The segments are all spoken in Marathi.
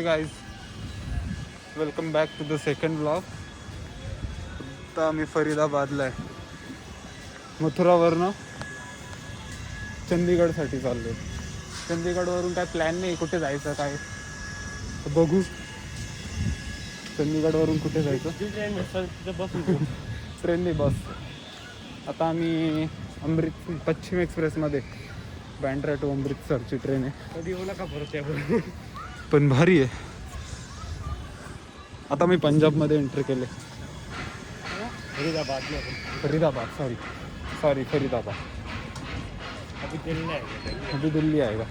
Guys, welcome back to the second blog. आता आम्ही फरीदाबादला आहे. मथुरावरनं चंदीगडसाठी चाललो. चंदीगडवरून काय प्लॅन नाही कुठे जायचं काय बघू. चंदीगडवरून कुठे जायचं ट्रेनने बस. आता आम्ही पश्चिम एक्सप्रेसमध्ये बँड्रा टू अमृतसरची ट्रेन आहे. कधी येऊ नका परत पण भारी आहे. आता मी पंजाबमध्ये एंट्री केले. फरीदाबाद फरीदाबाद. अभी दिल्ली आएगा.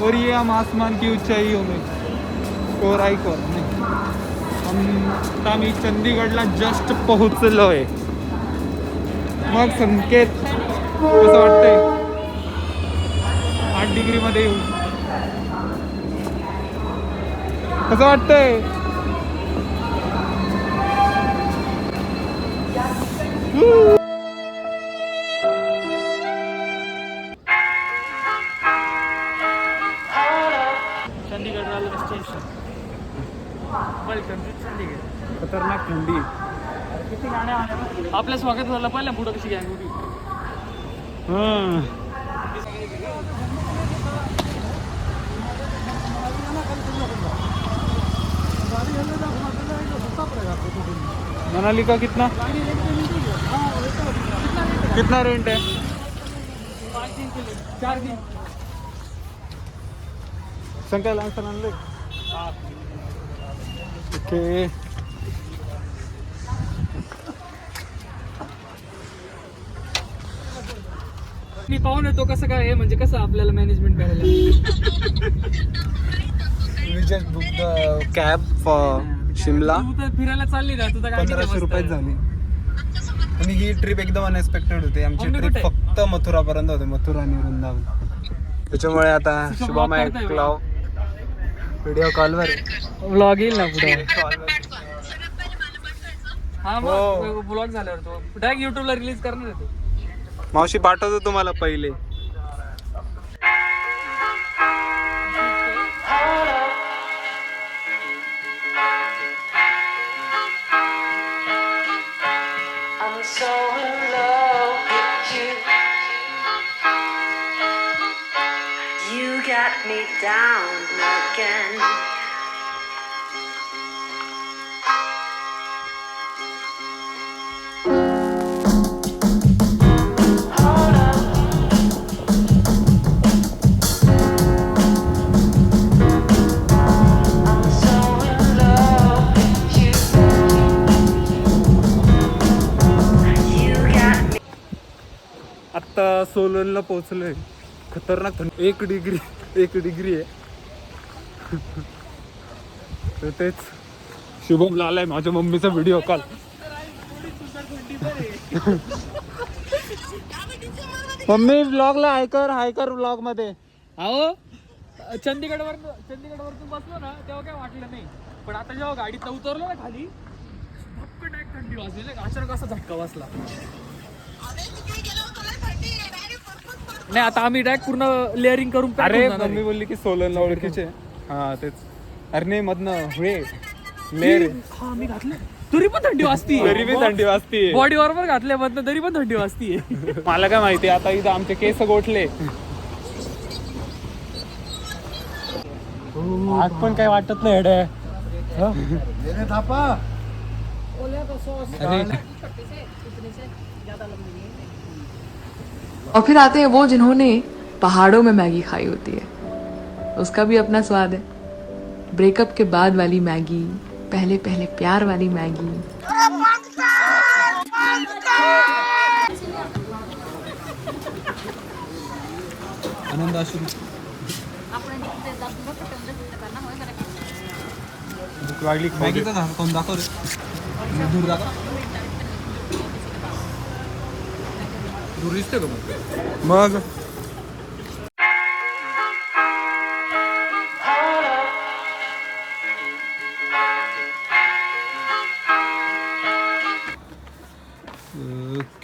और ये हम आसमान की ऊंचाइयों में कोराई कोर नहीं. आता मी चंदीगडला जस्ट पोहोचलोय. मग संकेत कसं वाटतंय? 8 डिग्रीमध्ये येऊ कसं वाटतंय? Chandigarh railway station. Welcome to Chandigarh. खतरनाक थंडी. किती गाड्या आल्या आपल्या स्वागत झालं. पहिल्या पुढं कशी गॅंग होती. मनाली का कितना रेंट है? 5 दिन के लिए 4 दिन. संकायला आणले. ओके. मी पाहून येतो कसं काय आहे, म्हणजे कसं आपल्याला मॅनेजमेंट करायला. We just book the cab for Shimla. तू तर फिरायला चालली ना, तुझं काय 1500 रुपयात झाली. आणि ही ट्रिप एकदम अनएक्सपेक्टेड होती. आमची ट्रिप फक्त मथुरापर्यंत होती, मथुरा आणि वृंदावन. त्याच्यामुळे आता शुभम ऐकलाव व्हिडिओ कॉलवर व्लॉग येईल ना पुढे. हा मग ब्लॉग झाल्यावर तो डायरेक्ट युट्यूबला रिलीज करणार आहे तो. मावशी पाठवतो तुम्हाला पहिले. Got me down again. आता सोलनला पोहोचलोय. खतरनाक थंडी. 1 डिग्री आहे. तर तेच शुभमला आलाय माझ्या मम्मीचा व्हिडिओ कॉल. मम्मी ब्लॉगला हाय कर ब्लॉग मध्ये. अहो चंदीगडवर तू बसलो ना तेव्हा काय वाटलं नाही, पण आता जेव्हा गाडीत उतरलो ना खाली भक्कट डायरेक्ट थंडी वाजली ना. अचानक असा झटका बसला. नाही आता आम्ही डायरेक्ट पूर्ण लेअरिंग करून. अरे मम्मी बोलली की सोलनला ओळखीचे. हा तेच. अरे नाही मधनं हुळे लेअर. हा मी घातलं तरी पण थंडी वाजती. तरी पण थंडी वाजती. बॉडी बरोबर घातल्या मधनं तरी पण थंडी वाजती. मला काय माहिती. आता इथं आमचे केस गोठले. आज पण काय वाटत नाही हेडे. और फिर आते हैं वो जिन्होंने पहाड़ों में मैगी खाई होती है. उसका भी अपना स्वाद है. ब्रेकअप के बाद वाली मैगी, पहले प्यार वाली मैगी. आनंद अश्रू. भूक लागली. मॅगीचा झाड कोण दाखव रे. दूर दाखव. दूर दिसते का मग?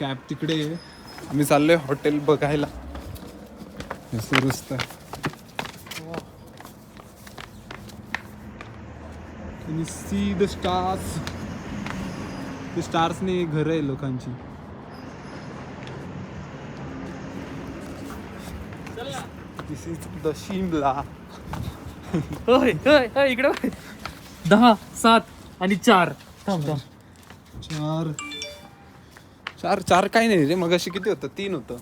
कॅब तिकडे आहे. आम्ही चाललोय हॉटेल बघायला. हे सुरूच तर सी द स्टार्स. ते स्टार्सने घर आहे लोकांची. दिस इज द शिमला. होय होय होय इकडे 10 7 आणि 4 थांब थांब. चार काय नाही रे. मग अशी किती होतं? 3 होतं.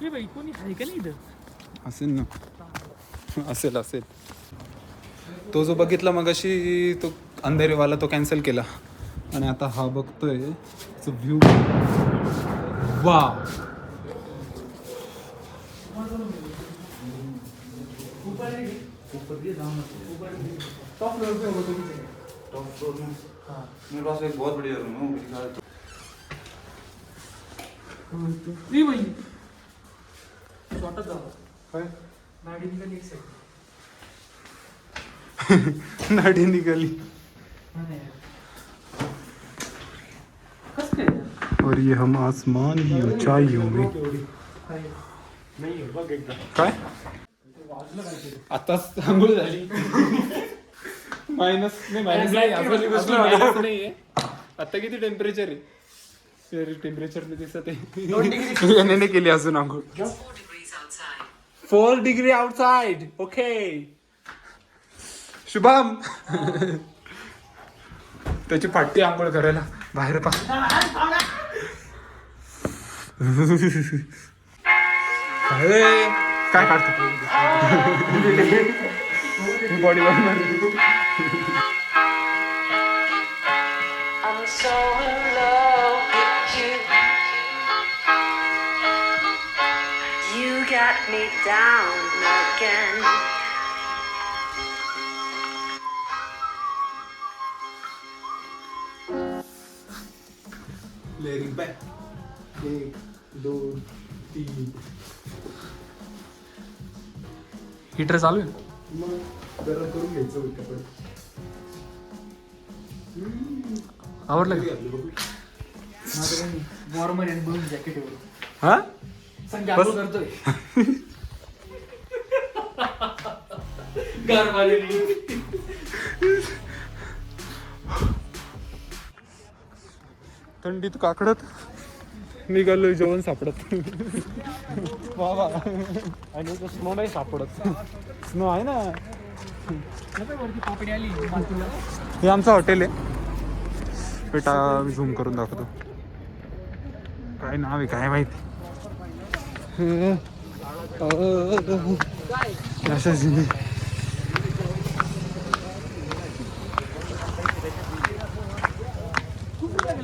हे बाई कोणी आहे का नाही इथं? असेल ना. असेल. तो जो बघितला मग अशी तो अंधेरीवाला तो कॅन्सल केला. आणि आता हा बघतोय व्ह्यू. वा ए बाई स्वतः जाऊ. नाडी निघाली एक साईड. नाडी निघाली. कसं काय? और ये हम आसमान की ऊंचाइयों में. काय आताच आंघोळ झाली. मायनस नाहीये. आता किती टेम्परेचर आहे? टेम्परेचर दिसत आहे. याने केली अजून आंघोळ. 4 डिग्री आउटसाइड. ओके शुभम. त्याची फाटी आंघोळ करायला बाहेर पा. काय काढतो body I'm so in love with you. You got me down again. Leg back. 1 2 3. Heater चालू आहे. मग गरम करून घ्यायचं होतं. आवडलं वॉर्मर आणि ब्लू जॅकेट. हा बस करतोय. थंडीत काकडत निघालोय. जेवण सापडत. वा आणि स्नो नाही सापडत. स्नो आहे ना. वरती पापडी आली. हे आमचं हॉटेल आहे. बेटा झूम करून दाखवतो. काय नाव आहे काय माहिती.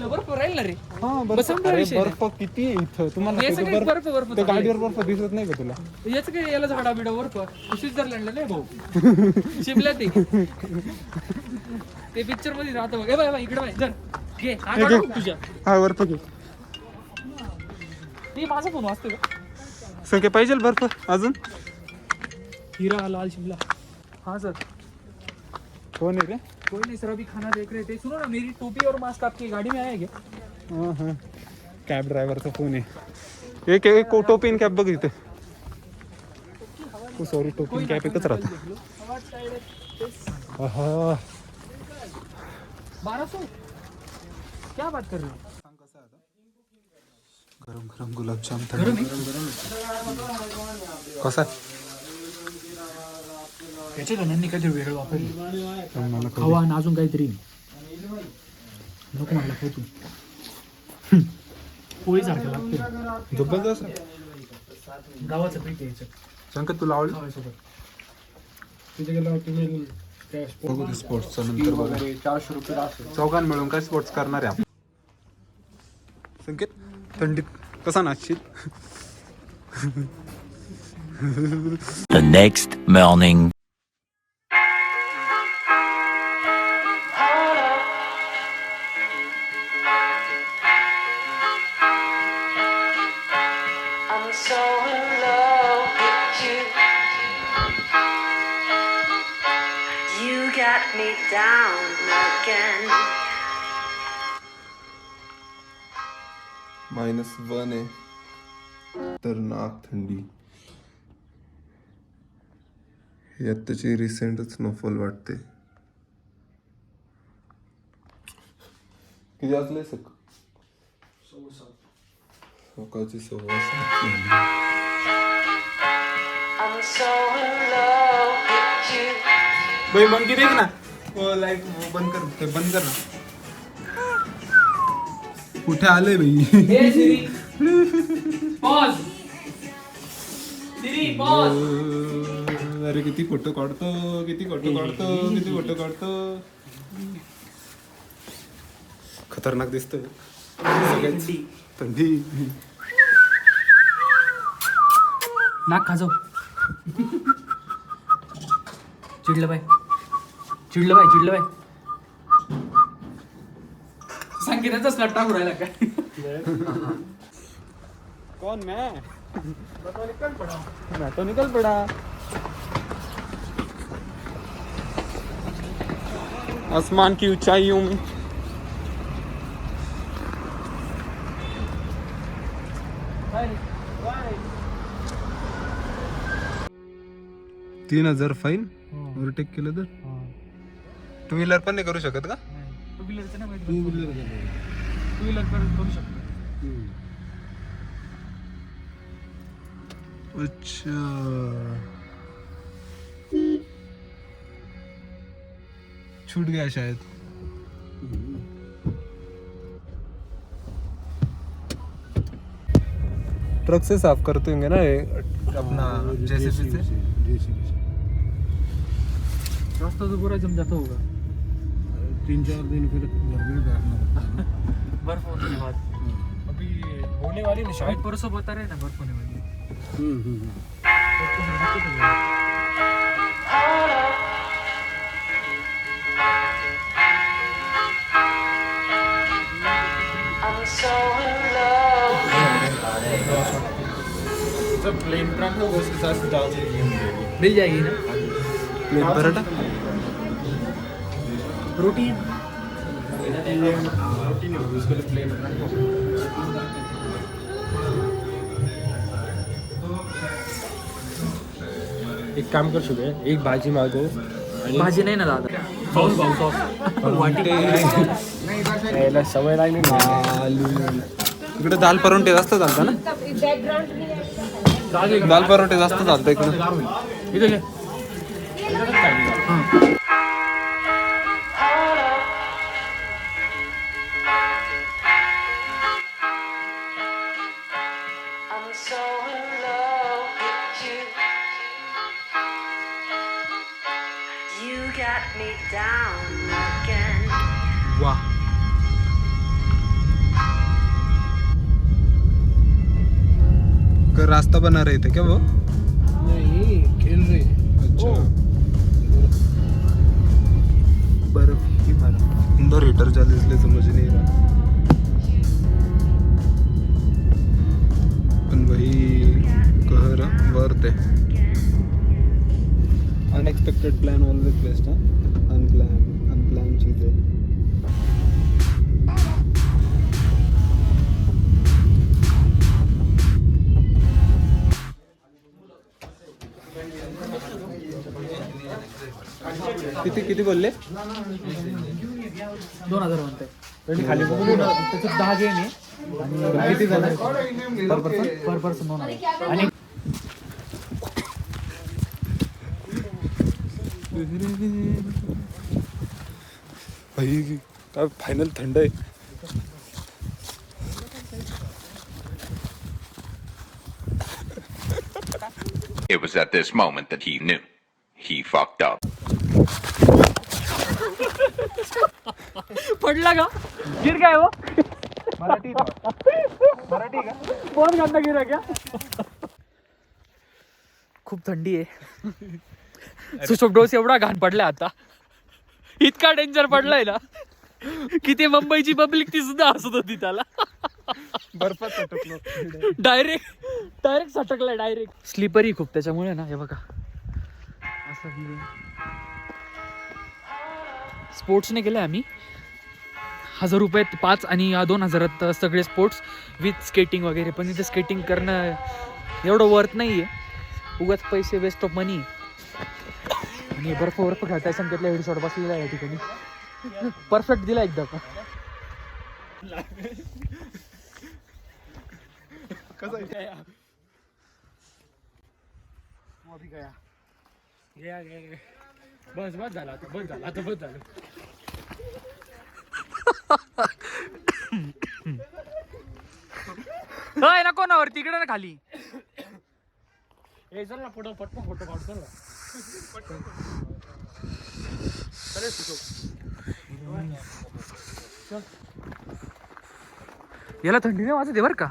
बर्फ राहील ना रे. हा बस संपला अरे विषय. बर्फ किती आहे इथं तुम्हाला. याचं काय बर्फ त्या गाडीवर बर्फ दिसत नाही का तुला? याच काय याला झाडा बिडा बर्फ स्वित्झर्लंडला नाही भाऊ. शिमल्यात आहे. ते पिक्चर मध्ये राहतं बघ. बाय इकडे बाय जर घे हा काढू तुझ्या. हा बर्फ घे. मी माझा फोन वाचतो का? संख्या पाहिजे बर्फ अजून. हीरा लाल शिमला. हाँ सर. कोण आहे रे? कोई नहीं सर अभी खाना देख रहे थे. सुनो ना मेरी टोपी और मास्क आपकी गाड़ी में आया क्या? हां हां कॅब ड्रायव्हरचा फोन आहे. एक टोपी आणि कॅब बघ इथे. सॉरी टोपी आणि कॅब एकच राहतं. 1200 क्या बात कर रहे हो? गरम गरम गुलाबजाम. गरम आहे? कसा आहे? याच्या धनांनी काहीतरी वेगळं वापरली. मला हवा आणि अजून काहीतरी नको म्हणला तू. पोळी सारखं लागते. जबरदस्त. गावाचं पीठ यायचं शंकर तुला आवडलं? तिथे गेल्यावर तुम्ही बघू ते स्पोर्ट्सचं नंतर बघा. 400 रुपये असेल. चौघां मिळून काय स्पोर्ट्स करणार आहे आपण. संकेत थंडीत कसा नाचशील? The next morning. I'm so in love with you. me down again. -1 आहे. खतरनाक थंडी. ही आत्ताची रिसेंटच स्नोफॉल वाटते. किती वाजले सकाळची 7:15. I'm so in love with you. भाई मंकी देख ना. लाईट बंद कर. ते बंद कर ना. कुठे आले भाई? पॉज सिरी पॉज. अरे किती फोटो काढतो. खतरनाक दिसतोय. थंडी. नाक खाजव. चिडलं बाय. संगीताचाच नट्टा उरायला काय. कौन मैं तो निकल पड़ा. आसमान की ऊंचाइयों में 3,000 फाईन. ओव्हरटेक केलं तर 2 व्हीलर पण नाही करू शकत का? टू व्हीलर करू शकतो. अच्छा. छूट गया शायद. ट्रक से साफ करते होंगे ना ये अपना जेसीबी से. रास्ता तो पूरा जम जाता होगा. 3-4 दिन फिर घर में बैठना. बर्फ होने के बाद अभी होने वाली ना शायद. परसों बता रहे ना बर्फ होने वाली है. I'm so in love. जब प्लेन ट्रक होगा उसके साथ डाल देंगे. मिल जाएगी ना प्लेन पराठा. रोटी. उसके लिए प्लेन एक काम कर शुभे, एक भाजी मागव. भाजी नाही ना दादा. सॉस वाटी. यायला सवय लागली ना. इकडे दाल परोठे जास्त चालतं ना. दाल परोठे जास्त चालतं इकडे. इथे घे. I'm so in love with you. You got me down again. वाह. का रास्ता बना रहे थे क्या वो? नहीं, खेल रहे. अच्छा. बर्फ ही बर्फ. अंदर हीटर चल इसलिए समझ नहीं रहा. पण वही कहर वर्थ है. Unexpected plan always best. Unplanned चीजें. किती बोलले? 2,000 म्हणते. खाली बघून त्याच्यात 10 गेम आहे. आणि किती जण पर पर्सन 2,000. आणि भाई काय फायनल थंड आहे. It was at this moment that he knew. He fucked up. पडला का? गिर गया वो. मराठी का? बहुत गंदा गिरा क्या? खूप थंडी आहे. सुशोक डोस एवढा घाण पडलाय आता. इतका डेंजर पडलाय ना की ते मुंबईची पब्लिक ती सुद्धा हसत होती त्याला. बर्फात सटकलो. डायरेक्ट सटकलाय डायरेक्ट. स्लिपरी खूप त्याच्यामुळे ना. हे बघा असं स्पोर्ट्सने केलं आहे आम्ही. 1000 रुपयात 5 आणि 2000 सगळे स्पोर्ट्स विथ स्केटिंग वगैरे. पण इथे स्केटिंग करणं एवढं वर्थ नाही आहे, उगाच पैसे वेस्ट ऑफ मनी. आणि बर्फ खेळताय संकेतला हेडशॉट बसलेला आहे या ठिकाणी. परफेक्ट दिला एकदा. बस झाला आता. नको ना वरती, इकडे ना खाली. चल ना फोटो काढ. चल ना. याला थंडी नाही वाजते बरं का.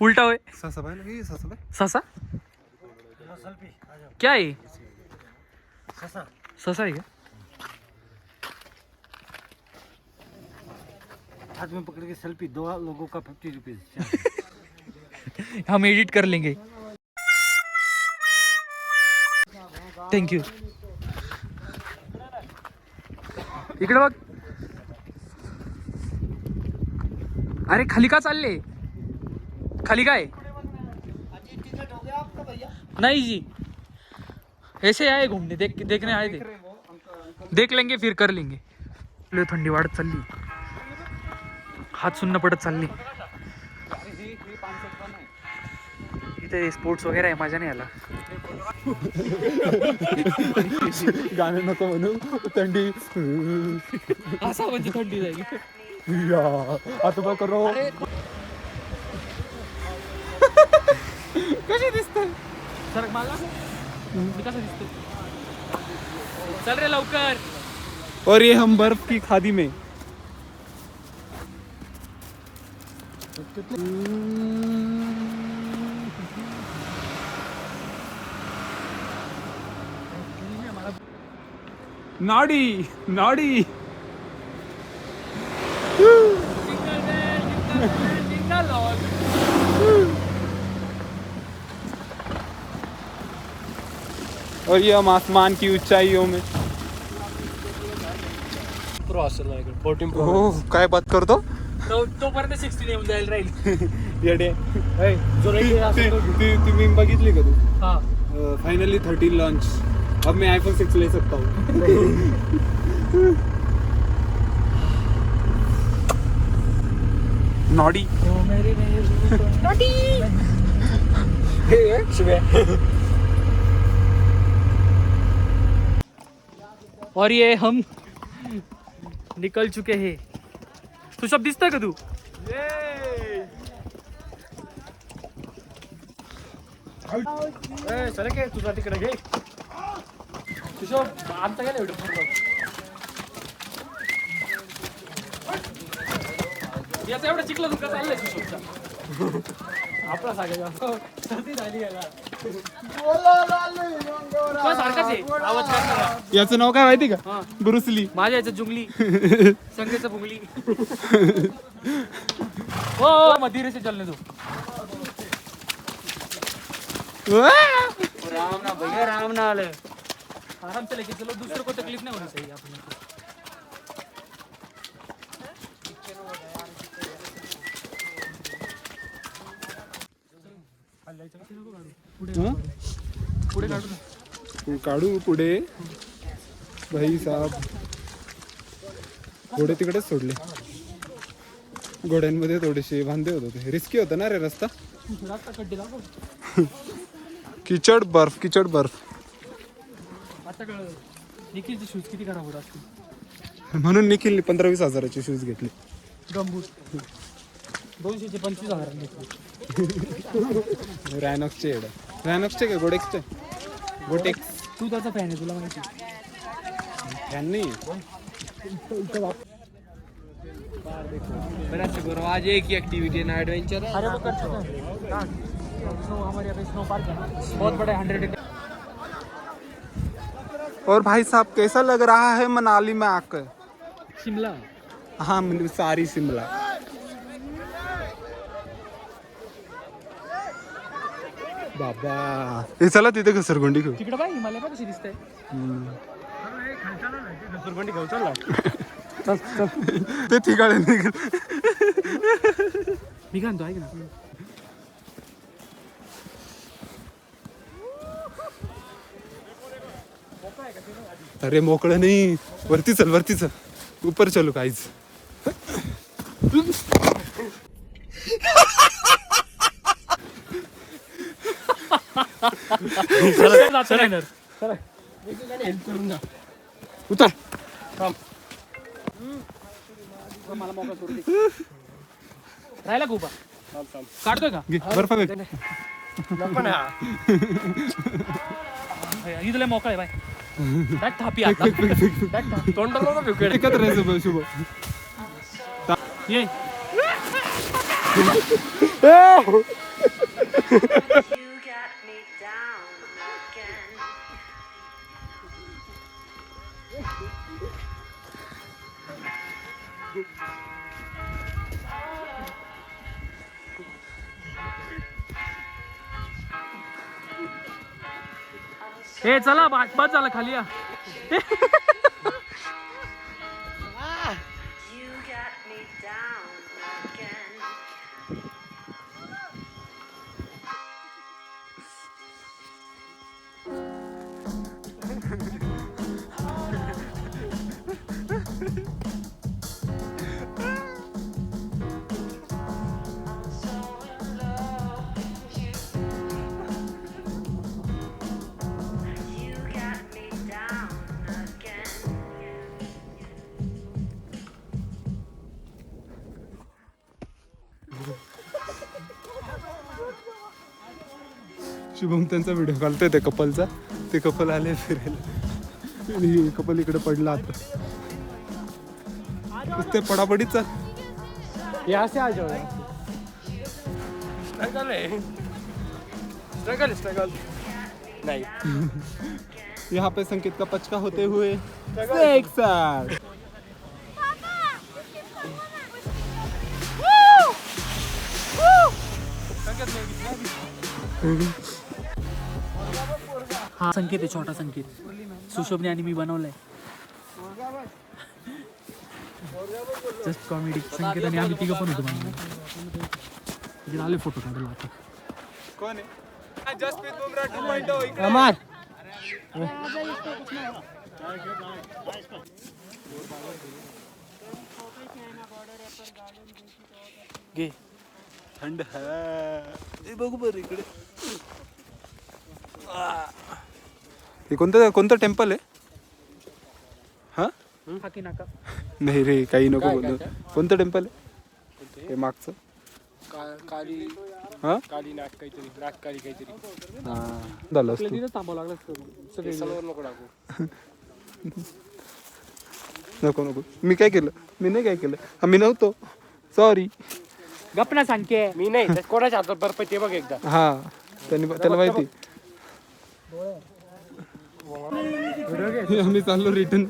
उलटा होय. ससा क्या है? ससा है क्या? हाथ में पकड़ के सेल्फी 2 लोगों का 50 रुपीज. हम एडिट कर लेंगे. Thank you. इकडे बघ. अरे खाली का चालले? खाली काय? नहीं जी, ऐसे आए घूमने, देखने आए थे. देख लेंगे फिर कर लेंगे. लय थंडी वाढत चालली, हात सुन्न पडत चालली. इथे स्पोर्ट्स वगैरे आहे, मजा नाही आला. गाणं नको म्हणू, थंडी. असा म्हणजे थंडी जाईल. आता काय करू? कशी दिसते? सर मला मी कसं दिसतो? चल रे लवकर. और ये हम बर्फ की खादी में. नाडी नाडी. और ये हम आसमान की ऊंचाइयों में. हो काय बात करतो? तोपर्यंत 16 येऊन जाईल राहील. येडे. तुम्ही बघितली का तू? Finally 13 launch. अब मैं iPhone 6 ले सकता हूँ. नॉडी. और ये हम निकल चुके हैं. तू सब दिसतोय का तू? चले के तुझा तिकडे घे. तुझं आमचा गेला एवढं पूर्ण. याचा एवढा चिखला तुका चाललंय सुशोभचा. आपला सांगायचा सर्दी झाली याला. तो सारखाच आहे, आवाज करणारा. याचं नाव काय माहिती का? ब्रुसली. माझ्या याचं जुंगली, संगीचं बुंगली. हो मग धीरे से चलने दो. राम ना भैया, राम ना आले. आराम से लेके चलो, दूसरे को तकलीफ नहीं होनी चाहिए अपने. पुढे काढू ना. काढू पुढे. भाई साहब घोडे तिकडेच सोडले. घोड्यांमध्ये थोडेसे वांदे होत होते. रिस्की होता ना रे रस्ता. किचड बर्फ. आता कळलं निखिलचे शूज किती खराब होत असतील. म्हणून निखिलने 15-20 हजाराचे शूज घेतले. गंबूट 200चे 25,000 घेतले. रॅनॉक्सचे रॅनॉक्सचे का गोडेक्सचे? गोटेक्स. तू त्याचा फॅन आहे, तुला माहिती. फॅन नाही. आज एक ही एक्टिविटी ना एडवेंचर है. अरे वो कर चुका है. स्नो हमारे यहाँ पे स्नो पार्क है, बहुत बड़ा 100 और भाई साहब कैसा लग रहा है मनाली में आकर? शिमला. हाँ सारी शिमला. बाबा हे चला तिथे घसरगुंडी घेऊ. तिकडे बाई मला कशी दिसतंय. घसरगुंडी घेऊ चल ना. ते ठिकाणी निघेल. मी काय म्हणतो ऐक ना. अरे मोकळं नाही, वरती चल वरती चल, ऊपर चलो काहीच. उतर. राहिला का उभा काढतोय का बर्फ वेग इथले मोकळे बाय. दाट थापी आता. तोंडाला नको फेकू. एकत्र राहायचं शुभ. ये You got me down again. ए चला बस झालं खाली या. You got me down again. I'm so in love with you. You got me down again. Shubham त्यांचा व्हिडिओ काढतोय त्या कपलचा. ते कपल आले फिरायला आणि कपल इकडे पडला आता. ते पडापडीच चाल. यहाँ से आ जाओ. स्ट्रगल है. स्ट्रगल नहीं. यहाँ पे संकेत का पचका होते हुए एक साथ. हा संकेत आहे, छोटा संकेत. सुशोभने आणि मी बनवलाय. Just comedy. संकेत आणि आम्ही तिघं पण होतो बनवलं. आले फोटो काढायला आता. कोण आहे? जसप्रीत बुमराह 2.0 इकडे. अमर. घे. थंड है. बघू बरं इकडे. हे कोणतं टेम्पल आहे? हा हाकी नाका. नाही रे काही नको बोलू. कोणतं टेम्पल आहे हे मागचं? काली हा काली नाक काहीतरी. नाक काली काहीतरी. हा झालं असतं. तिथं थांबावं लागलं सगळे. सलवर नको टाकू. नको नको. मी काय केलं? मी नाही काय केलं. आम्ही नव्हतो. सॉरी. गपना सांगते. मी नाही. कोणाच्या हातात बर्फ ते बघ एकदा. हा त्याला माहिती. आम्ही चाललो रिटर्न.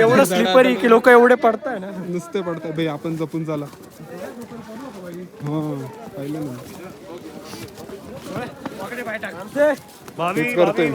एवढं स्लिपरी की लोक एवढे पडताय ना. नुसते पडताय भाई. आपण जपून चाला. हा पाहिलं ना. भावी करतोय.